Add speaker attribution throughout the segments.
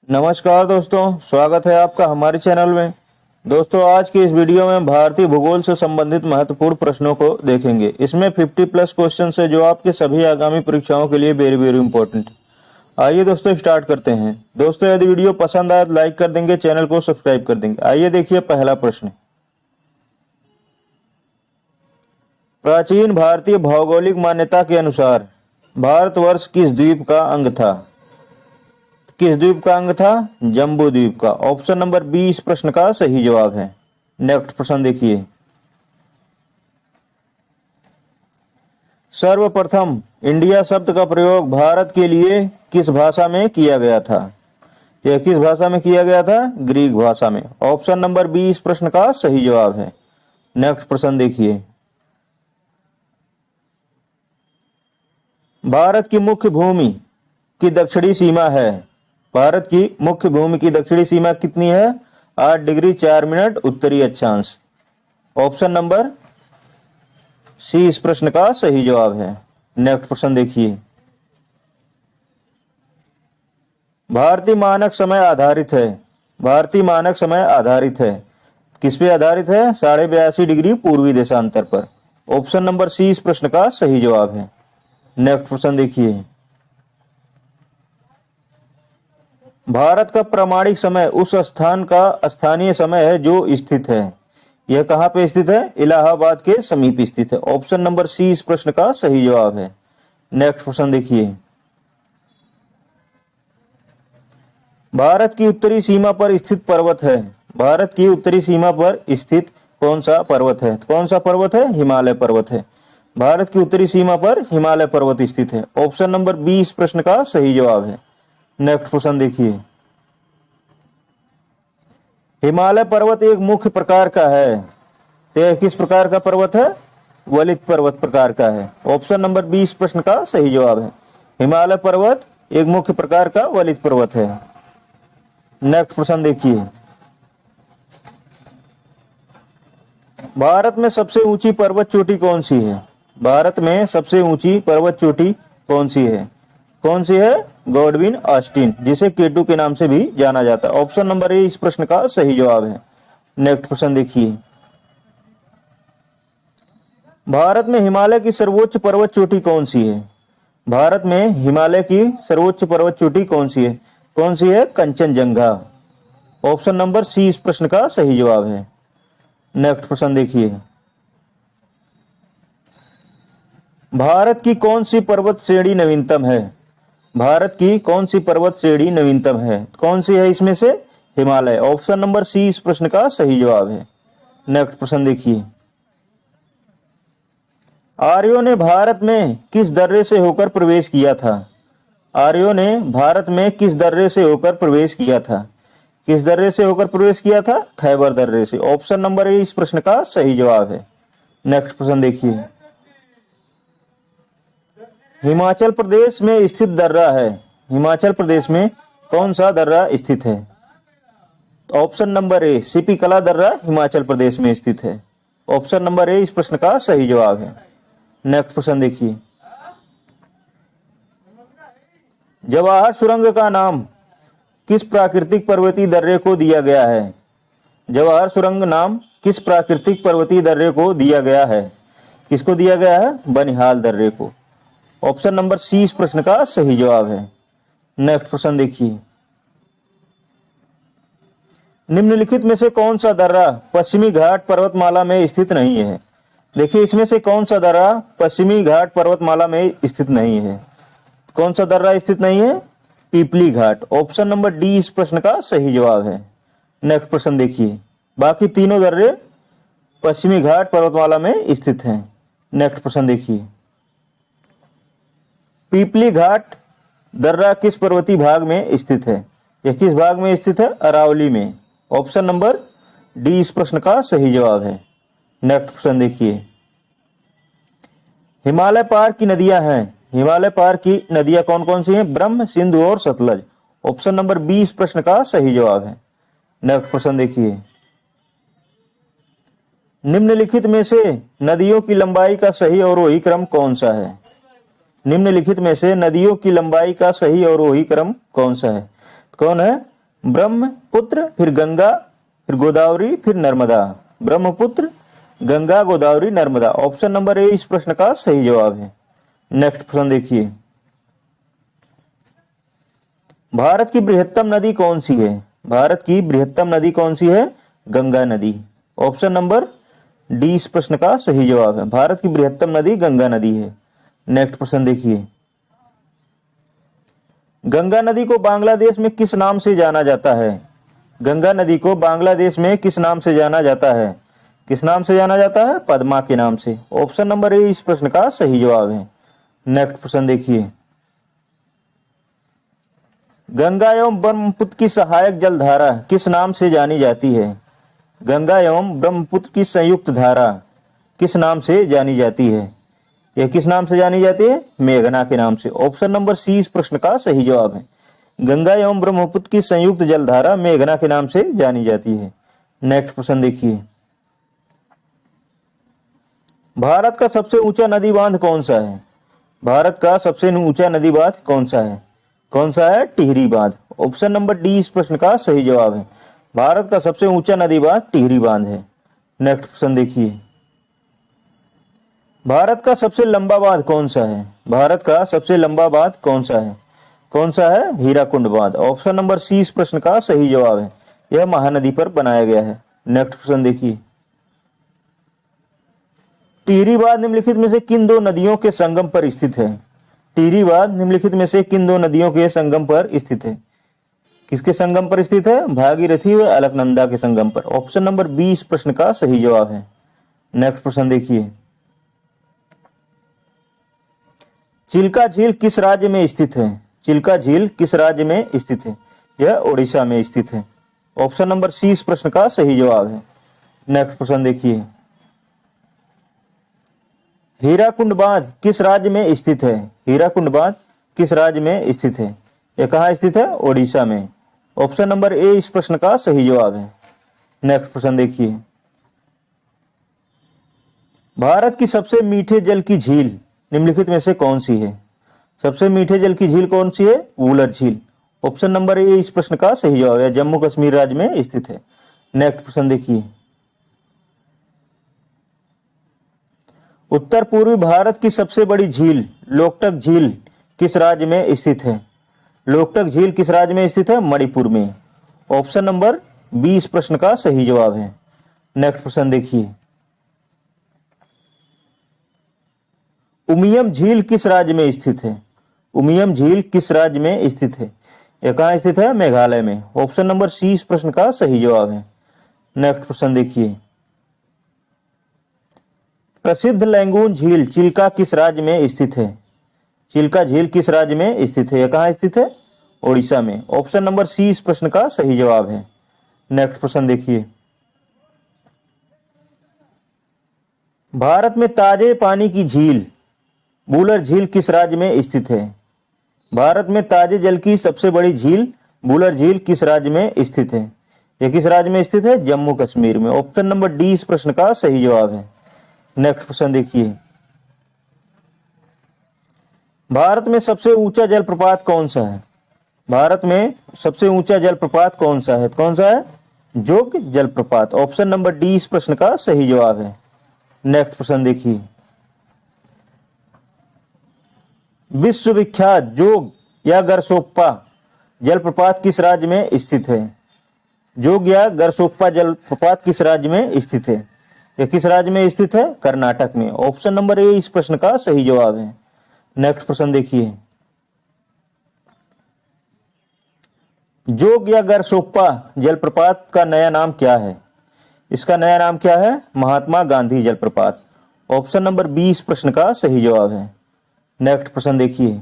Speaker 1: नमस्कार दोस्तों, स्वागत है आपका हमारे चैनल में। दोस्तों, आज की इस वीडियो में भारतीय भूगोल से संबंधित महत्वपूर्ण प्रश्नों को देखेंगे। इसमें 50 प्लस क्वेश्चन है जो आपके सभी आगामी परीक्षाओं के लिए वेरी वेरी इंपॉर्टेंट। आइए दोस्तों स्टार्ट करते हैं। दोस्तों, यदि वीडियो पसंद आए तो लाइक कर देंगे, चैनल को सब्सक्राइब कर देंगे। आइए देखिए पहला प्रश्न। प्राचीन भारतीय भौगोलिक मान्यता के अनुसार भारतवर्ष किस द्वीप का अंग था? किस द्वीप का अंग था? जम्बू द्वीप का। ऑप्शन नंबर बी इस प्रश्न का सही जवाब है। नेक्स्ट प्रश्न देखिए। सर्वप्रथम इंडिया शब्द का प्रयोग भारत के लिए किस भाषा में किया गया था? यह किस भाषा में किया गया था? ग्रीक भाषा में। ऑप्शन नंबर बी इस प्रश्न का सही जवाब है। नेक्स्ट प्रश्न देखिए। भारत की मुख्य भूमि की दक्षिणी सीमा है। भारत की मुख्य भूमि की दक्षिणी सीमा कितनी है? 8 डिग्री 4 मिनट उत्तरी अक्षांश। ऑप्शन नंबर सी इस प्रश्न का सही जवाब है। नेक्स्ट प्रश्न देखिए। भारतीय मानक समय आधारित है। भारतीय मानक समय आधारित है। किस पे आधारित है? 82.5 डिग्री पूर्वी देशांतर पर। ऑप्शन नंबर सी इस प्रश्न का सही जवाब है। नेक्स्ट प्रश्न देखिए। भारत का प्रामाणिक समय उस स्थान का स्थानीय समय है जो स्थित है। यह कहां पे स्थित है? इलाहाबाद के समीप स्थित है। ऑप्शन नंबर सी इस प्रश्न का सही जवाब है। नेक्स्ट प्रश्न देखिए। भारत की उत्तरी सीमा पर स्थित पर्वत है। भारत की उत्तरी सीमा पर स्थित कौन सा पर्वत है? कौन सा पर्वत है? हिमालय पर्वत है। भारत की उत्तरी सीमा पर हिमालय पर्वत स्थित है। ऑप्शन नंबर बी इस प्रश्न का सही जवाब है। नेक्स्ट प्रश्न देखिए। हिमालय पर्वत एक मुख्य प्रकार का है। तो यह किस प्रकार का पर्वत है? वलित पर्वत प्रकार का है। ऑप्शन नंबर बी इस प्रश्न का सही जवाब है। हिमालय पर्वत एक मुख्य प्रकार का वलित पर्वत है। नेक्स्ट प्रश्न देखिए। भारत में सबसे ऊंची पर्वत चोटी कौन सी है? भारत में सबसे ऊंची पर्वत चोटी कौन सी है? कौन सी है? गॉडविन ऑस्टिन, जिसे केटू के नाम से भी जाना जाता है। ऑप्शन नंबर ए इस प्रश्न का सही जवाब है। नेक्स्ट प्रश्न देखिए। भारत में हिमालय की सर्वोच्च पर्वत चोटी कौन सी है? भारत में हिमालय की सर्वोच्च पर्वत चोटी कौन सी है? कौन सी है? कंचनजंगा। ऑप्शन नंबर सी इस प्रश्न का सही जवाब है। नेक्स्ट प्रश्न देखिए। भारत की कौन सी पर्वत श्रेणी नवीनतम है? भारत की कौन सी पर्वत श्रेणी नवीनतम है? कौन सी है इसमें से? हिमालय। ऑप्शन नंबर सी इस प्रश्न का सही जवाब है। नेक्स्ट प्रश्न देखिए। आर्यों ने भारत में किस दर्रे से होकर प्रवेश किया था? आर्यों ने भारत में किस दर्रे से होकर प्रवेश किया था? किस दर्रे से होकर प्रवेश किया था? खैबर दर्रे से। ऑप्शन नंबर ए इस प्रश्न का सही जवाब है। नेक्स्ट प्रश्न देखिए। हिमाचल प्रदेश में स्थित दर्रा है। हिमाचल प्रदेश में कौन सा दर्रा स्थित है? ऑप्शन नंबर ए सीपी कला दर्रा हिमाचल प्रदेश में स्थित है। ऑप्शन नंबर ए इस प्रश्न का सही जवाब है। नेक्स्ट प्रश्न देखिए। जवाहर सुरंग का नाम किस प्राकृतिक पर्वतीय दर्रे को दिया गया है? जवाहर सुरंग नाम किस प्राकृतिक पर्वतीय दर्रे को दिया गया है? किसको दिया गया है? बनिहाल दर्रे को। ऑप्शन नंबर सी इस प्रश्न का सही जवाब है। नेक्स्ट प्रश्न देखिए। निम्नलिखित में से कौन सा दर्रा पश्चिमी घाट पर्वतमाला में स्थित नहीं है? देखिए, इसमें से कौन सा दर्रा पश्चिमी घाट पर्वतमाला में स्थित नहीं है? कौन सा दर्रा स्थित नहीं है? पीपली घाट। ऑप्शन नंबर डी इस प्रश्न का सही जवाब है। नेक्स्ट प्रश्न देखिए। बाकी तीनों दर्रे पश्चिमी घाट पर्वतमाला में स्थित हैं। नेक्स्ट प्रश्न देखिए। पीपली घाट दर्रा किस पर्वतीय भाग में स्थित है? यह किस भाग में स्थित है? अरावली में। ऑप्शन नंबर डी इस प्रश्न का सही जवाब है। नेक्स्ट प्रश्न देखिए। हिमालय पार की नदियां हैं। हिमालय पार की नदियां कौन कौन सी हैं? ब्रह्म, सिंधु और सतलज। ऑप्शन नंबर बी इस प्रश्न का सही जवाब है। नेक्स्ट प्रश्न देखिए। निम्नलिखित में से नदियों की लंबाई का सही अवरोही क्रम कौन सा है? निम्नलिखित में से नदियों की लंबाई का सही अवरोही क्रम कौन सा है? कौन है? ब्रह्मपुत्र, फिर गंगा, फिर गोदावरी, फिर Narmada. Brahmaputra, Ganga, Godavari, Narmada. Option number A इस प्रश्न का सही जवाब है। नेक्स्ट प्रश्न देखिए, भारत की बृहत्तम नदी कौन सी है? भारत की बृहत्तम नदी कौन सी है? गंगा नदी। ऑप्शन नंबर डी इस प्रश्न का सही जवाब है। भारत की बृहत्तम नदी गंगा नदी है। नेक्स्ट प्रश्न देखिए, गंगा नदी को बांग्लादेश में किस नाम से जाना जाता है? गंगा नदी को बांग्लादेश में किस नाम से जाना जाता है? किस नाम से जाना जाता है? पद्मा के नाम से। ऑप्शन नंबर ए इस प्रश्न का सही जवाब है। नेक्स्ट प्रश्न देखिए, गंगा एवं ब्रह्मपुत्र की सहायक जलधारा किस नाम से जानी जाती है? गंगा एवं ब्रह्मपुत्र की संयुक्त धारा किस नाम से जानी जाती है? यह किस नाम से जानी जाती है? मेघना के नाम से। ऑप्शन नंबर सी इस प्रश्न का सही जवाब है। गंगा एवं ब्रह्मपुत्र की संयुक्त जलधारा मेघना के नाम से जानी जाती है। नेक्स्ट प्रश्न देखिए, भारत का सबसे ऊंचा नदी बांध कौन सा है? भारत का सबसे ऊंचा नदी बांध कौन सा है? कौन सा है? टिहरी बांध। ऑप्शन नंबर डी इस प्रश्न का सही जवाब है। भारत का सबसे ऊंचा नदी बांध टिहरी बांध है। नेक्स्ट प्रश्न देखिए, भारत का सबसे लंबा बांध कौन सा है? भारत का सबसे लंबा बांध कौन सा है? कौन सा है? हीराकुंड बांध। ऑप्शन नंबर सी इस प्रश्न का सही जवाब है। यह महानदी पर बनाया गया है। नेक्स्ट प्रश्न देखिए, टिहरी बांध निम्नलिखित में से किन दो नदियों के संगम पर स्थित है? टिहरी बांध निम्नलिखित में से किन दो नदियों के संगम पर स्थित है? किसके संगम पर स्थित है? भागीरथी व अलकनंदा के संगम पर। ऑप्शन नंबर बी इस प्रश्न का सही जवाब है। नेक्स्ट प्रश्न देखिए, चिल्का झील किस राज्य में स्थित है? चिल्का झील किस राज्य में स्थित है? यह ओडिशा में स्थित है। ऑप्शन नंबर सी इस प्रश्न का सही जवाब है। नेक्स्ट प्रश्न देखिए, हीराकुंड बांध किस राज्य में स्थित है? हीराकुंड बांध किस राज्य में स्थित है? यह कहाँ स्थित है? ओडिशा में। ऑप्शन नंबर ए इस प्रश्न का सही जवाब है। नेक्स्ट प्रश्न देखिए, भारत की सबसे मीठे जल की झील निम्नलिखित में से कौन सी है? सबसे मीठे जल की झील कौन सी है? वूलर झील। ऑप्शन नंबर ए इस प्रश्न का सही जवाब है। जम्मू कश्मीर राज्य में स्थित है। नेक्स्ट प्रश्न देखिए, उत्तर पूर्वी भारत की सबसे बड़ी झील लोकटक झील किस राज्य में स्थित है? लोकटक झील किस राज्य में स्थित है? मणिपुर में। ऑप्शन नंबर बी इस प्रश्न का सही जवाब है। नेक्स्ट प्रश्न देखिए, उमियम झील किस राज्य में स्थित है? उमियम झील किस राज्य में स्थित है? यह कहाँ स्थित है? मेघालय में। ऑप्शन नंबर सी इस प्रश्न का सही जवाब है। नेक्स्ट प्रश्न देखिए, प्रसिद्ध लैंगून झील चिल्का किस राज्य में स्थित है? चिल्का झील किस राज्य में स्थित है? यह कहाँ स्थित है? ओडिशा में। ऑप्शन नंबर सी इस प्रश्न का सही जवाब है। नेक्स्ट प्रश्न देखिए, भारत में ताजे पानी की झील वूलर झील किस राज्य में स्थित है? भारत में ताजे जल की सबसे बड़ी झील वूलर झील किस राज्य में स्थित है? यह किस राज्य में स्थित है? जम्मू कश्मीर में। ऑप्शन नंबर डी इस प्रश्न का सही जवाब है। नेक्स्ट प्रश्न देखिए, भारत में सबसे ऊंचा जलप्रपात कौन सा है? भारत में सबसे ऊंचा जलप्रपात कौन सा है? कौन सा है? जोग जलप्रपात। ऑप्शन नंबर डी इस प्रश्न का सही जवाब है। नेक्स्ट प्रश्न देखिए, विश्वविख्यात जोग या गरसोप्पा जलप्रपात किस राज्य में स्थित है? जोग या गरसोप्पा जलप्रपात किस राज्य में स्थित है? यह किस राज्य में स्थित है? कर्नाटक में। ऑप्शन नंबर ए इस प्रश्न का सही जवाब है। नेक्स्ट प्रश्न देखिए, जोग या गरसोप्पा जलप्रपात का नया नाम क्या है? इसका नया नाम क्या है? महात्मा गांधी जलप्रपात। ऑप्शन नंबर बी इस प्रश्न का सही जवाब है। नेक्स्ट प्रश्न देखिए,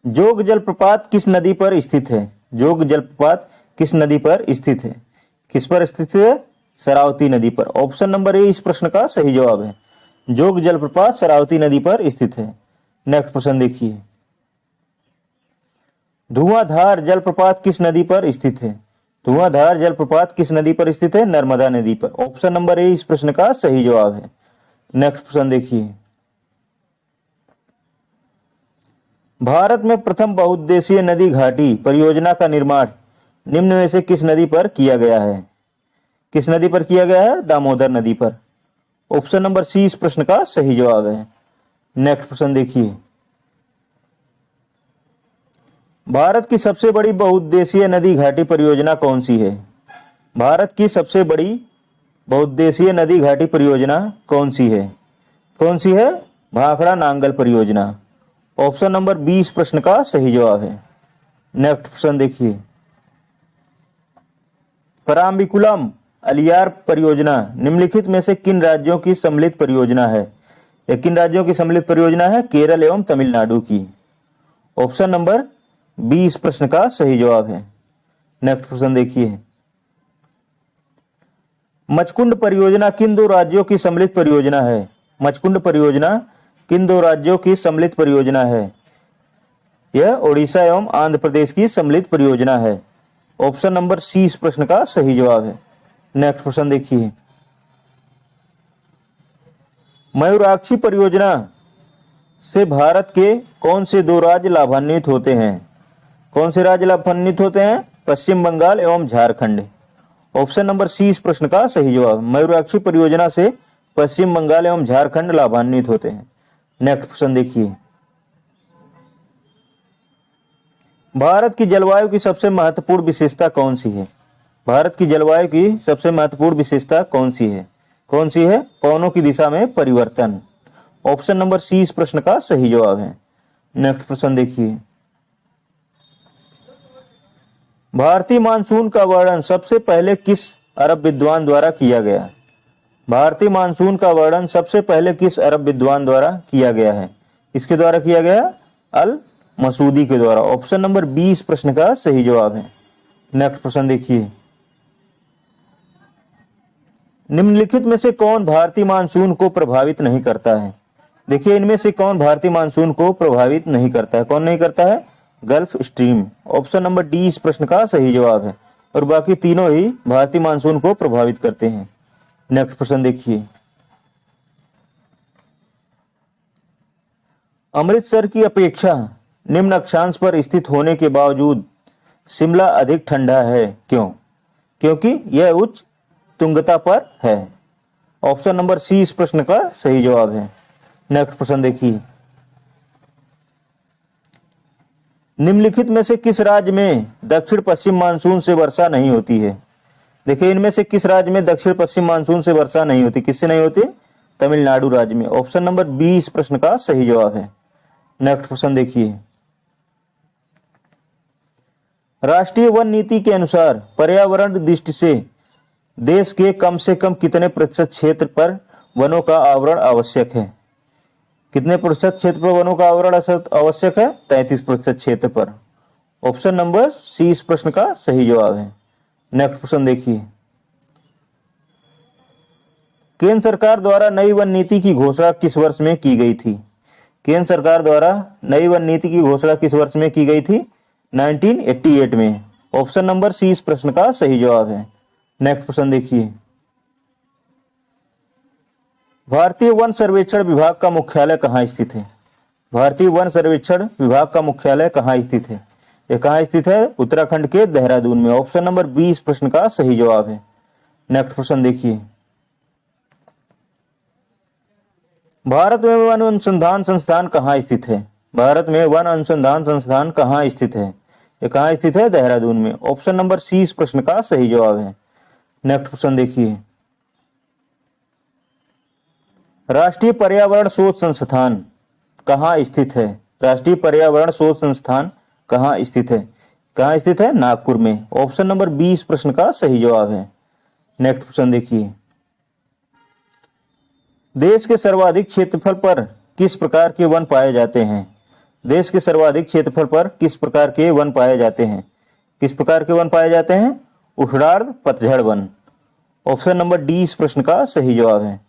Speaker 1: जोग जलप्रपात किस नदी पर स्थित है? जोग जलप्रपात किस नदी पर स्थित है? किस पर स्थित है? शरावती नदी पर। ऑप्शन नंबर ए इस प्रश्न का सही जवाब है। जोग जलप्रपात शरावती नदी पर स्थित है। नेक्स्ट प्रश्न देखिए, धुआंधार जलप्रपात किस नदी पर स्थित है? धुआंधार जलप्रपात किस नदी पर स्थित है? नर्मदा नदी पर। ऑप्शन नंबर ए इस प्रश्न का सही जवाब है। नेक्स्ट प्रश्न देखिए, भारत में प्रथम बहुउद्देशीय नदी घाटी परियोजना का निर्माण निम्न में से किस नदी पर किया गया है? किस नदी पर किया गया है? दामोदर नदी पर। ऑप्शन नंबर सी इस प्रश्न का सही जवाब है। नेक्स्ट प्रश्न देखिए, भारत की सबसे बड़ी बहुउद्देशीय नदी घाटी परियोजना कौन सी है? भारत की सबसे बड़ी बहुउद्देशीय नदी घाटी परियोजना कौन सी है? कौन सी है? भाखड़ा नांगल परियोजना। ऑप्शन नंबर 20 प्रश्न का सही जवाब है। नेक्स्ट प्रश्न देखिए, पराम्बिकुलम अलियार परियोजना निम्नलिखित में से किन राज्यों की सम्मिलित परियोजना है? यह किन राज्यों की सम्मिलित परियोजना है? केरल एवं तमिलनाडु की। ऑप्शन नंबर 20 प्रश्न का सही जवाब है। नेक्स्ट प्रश्न देखिए, मचकुंड परियोजना किन दो राज्यों की सम्मिलित परियोजना है? मचकुंड परियोजना किन दो राज्यों की सम्मिलित परियोजना है? यह ओडिशा एवं आंध्र प्रदेश की सम्मिलित परियोजना है। ऑप्शन नंबर सी इस प्रश्न का सही जवाब है। नेक्स्ट प्रश्न देखिए, मयूराक्षी परियोजना से भारत के कौन से दो राज्य लाभान्वित होते हैं? कौन से राज्य लाभान्वित होते हैं? पश्चिम बंगाल एवं झारखंड। ऑप्शन नंबर सी इस प्रश्न का सही जवाब। मयूराक्षी परियोजना से पश्चिम बंगाल एवं झारखंड लाभान्वित होते हैं। नेक्स्ट प्रश्न देखिए, भारत की जलवायु की सबसे महत्वपूर्ण विशेषता कौन सी है? भारत की जलवायु की सबसे महत्वपूर्ण विशेषता कौन सी है? कौन सी है? पवनों की दिशा में परिवर्तन। ऑप्शन नंबर सी इस प्रश्न का सही जवाब है। नेक्स्ट प्रश्न देखिए, भारतीय मानसून का वर्णन सबसे पहले किस अरब विद्वान द्वारा किया गया? भारतीय मानसून का वर्णन सबसे पहले किस अरब विद्वान द्वारा किया गया है? किसके द्वारा किया गया? अल मसूदी के द्वारा। ऑप्शन नंबर 20 प्रश्न का सही जवाब है। नेक्स्ट प्रश्न देखिए, निम्नलिखित में से कौन भारतीय मानसून को प्रभावित नहीं करता है? देखिए, इनमें से कौन भारतीय मानसून को प्रभावित नहीं करता है? कौन नहीं करता है? Gulf stream. Option number D इस प्रश्न का सही जवाब है और बाकी तीनों ही भारतीय मानसून को प्रभावित करते हैं। नेक्स्ट प्रश्न देखिए, अमृतसर की अपेक्षा निम्न अक्षांश पर स्थित होने के बावजूद शिमला अधिक ठंडा है, क्यों? क्योंकि यह उच्च तुंगता पर है। ऑप्शन नंबर सी इस प्रश्न का सही जवाब है। नेक्स्ट प्रश्न देखिए, निम्नलिखित में से किस राज्य में दक्षिण पश्चिम मानसून से वर्षा नहीं होती है? देखिए, इनमें से किस राज्य में दक्षिण पश्चिम मानसून से वर्षा नहीं होती? किससे नहीं होती? तमिलनाडु राज्य में। ऑप्शन नंबर 20 प्रश्न का सही जवाब है। नेक्स्ट प्रश्न देखिए, राष्ट्रीय वन नीति के अनुसार पर्यावरण दृष्टि से देश के कम से कम कितने प्रतिशत क्षेत्र पर वनों का आवरण आवश्यक है? कितने प्रतिशत क्षेत्र पर वनों का आवरण आवश्यक है? 33% क्षेत्र पर। ऑप्शन नंबर सी इस प्रश्न का सही जवाब है। नेक्स्ट प्रश्न देखिए, केंद्र सरकार द्वारा नई वन नीति की घोषणा किस वर्ष में की गई थी? केंद्र सरकार द्वारा नई वन नीति की घोषणा किस वर्ष में की गई थी? 1988 में। ऑप्शन नंबर सी इस प्रश्न का सही जवाब है। नेक्स्ट प्रश्न देखिए, भारतीय वन सर्वेक्षण विभाग का मुख्यालय कहाँ स्थित है? भारतीय वन सर्वेक्षण विभाग का मुख्यालय कहाँ स्थित है? यह कहाँ स्थित है? उत्तराखंड के देहरादून में। ऑप्शन नंबर 20 प्रश्न का सही जवाब है। नेक्स्ट प्रश्न देखिए, भारत में वन अनुसंधान संस्थान कहाँ स्थित है? भारत में वन अनुसंधान संस्थान कहाँ स्थित है? यह कहाँ स्थित है? देहरादून में। ऑप्शन नंबर सी इस प्रश्न का सही जवाब है। नेक्स्ट प्रश्न देखिए, राष्ट्रीय पर्यावरण शोध संस्थान कहाँ स्थित है? राष्ट्रीय पर्यावरण शोध संस्थान कहाँ स्थित है? कहाँ स्थित है? नागपुर में। ऑप्शन नंबर 20 प्रश्न का सही जवाब है। नेक्स्ट प्रश्न देखिए, देश के सर्वाधिक क्षेत्रफल पर किस प्रकार के वन पाए जाते हैं? देश के सर्वाधिक क्षेत्रफल पर किस प्रकार के वन पाए जाते हैं? किस प्रकार के वन पाए जाते हैं? उष्णार्ध पतझड़ वन। ऑप्शन नंबर डी इस प्रश्न का सही जवाब है।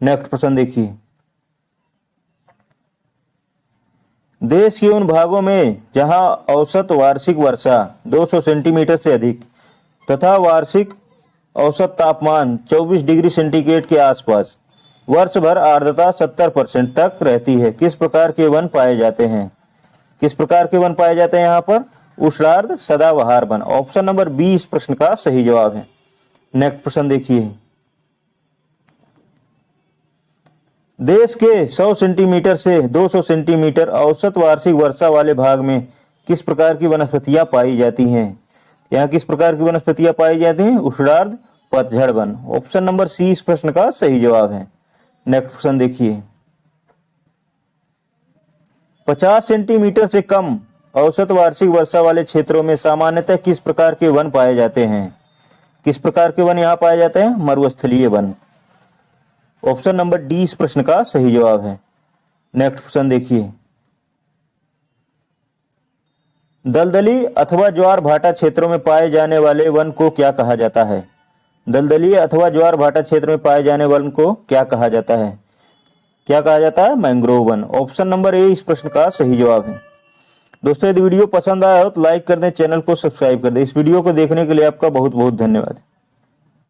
Speaker 1: नेक्स्ट प्रश्न देखिए, देश के उन भागों में जहां औसत वार्षिक वर्षा 200 सेंटीमीटर से अधिक तथा वार्षिक औसत तापमान 24 डिग्री सेंटीग्रेड के आसपास वर्ष भर आर्द्रता 70% तक रहती है, किस प्रकार के वन पाए जाते हैं? किस प्रकार के वन पाए जाते हैं यहाँ पर? उष्णार्ध सदाबहार वन। ऑप्शन नंबर बी इस प्रश्न का सही जवाब है। नेक्स्ट प्रश्न देखिए, देश के 100 सेंटीमीटर से 200 सेंटीमीटर औसत वार्षिक वर्षा वाले भाग में किस प्रकार की वनस्पतियां पाई जाती हैं? यहाँ किस प्रकार की वनस्पतियां पाई जाती हैं? उष्णार्ध पतझड़ वन। ऑप्शन नंबर सी इस प्रश्न का सही जवाब है। नेक्स्ट प्रश्न देखिए, 50 सेंटीमीटर से कम औसत वार्षिक वर्षा वाले क्षेत्रों में सामान्यतः किस प्रकार के वन पाए जाते हैं? किस प्रकार के वन यहाँ पाए जाते हैं? मरुस्थलीय वन। ऑप्शन नंबर डी इस प्रश्न का सही जवाब है। नेक्स्ट प्रश्न देखिए, दलदली अथवा ज्वार भाटा क्षेत्रों में पाए जाने वाले वन को क्या कहा जाता है? दलदली अथवा ज्वार भाटा क्षेत्र में पाए जाने वन को क्या कहा जाता है? क्या कहा जाता है? Mangrove one. Option number A इस प्रश्न का सही जवाब है। दोस्तों यदि वीडियो पसंद आया हो तो लाइक कर दें, चैनल को सब्सक्राइब कर दें। इस वीडियो को देखने के लिए आपका बहुत बहुत धन्यवाद।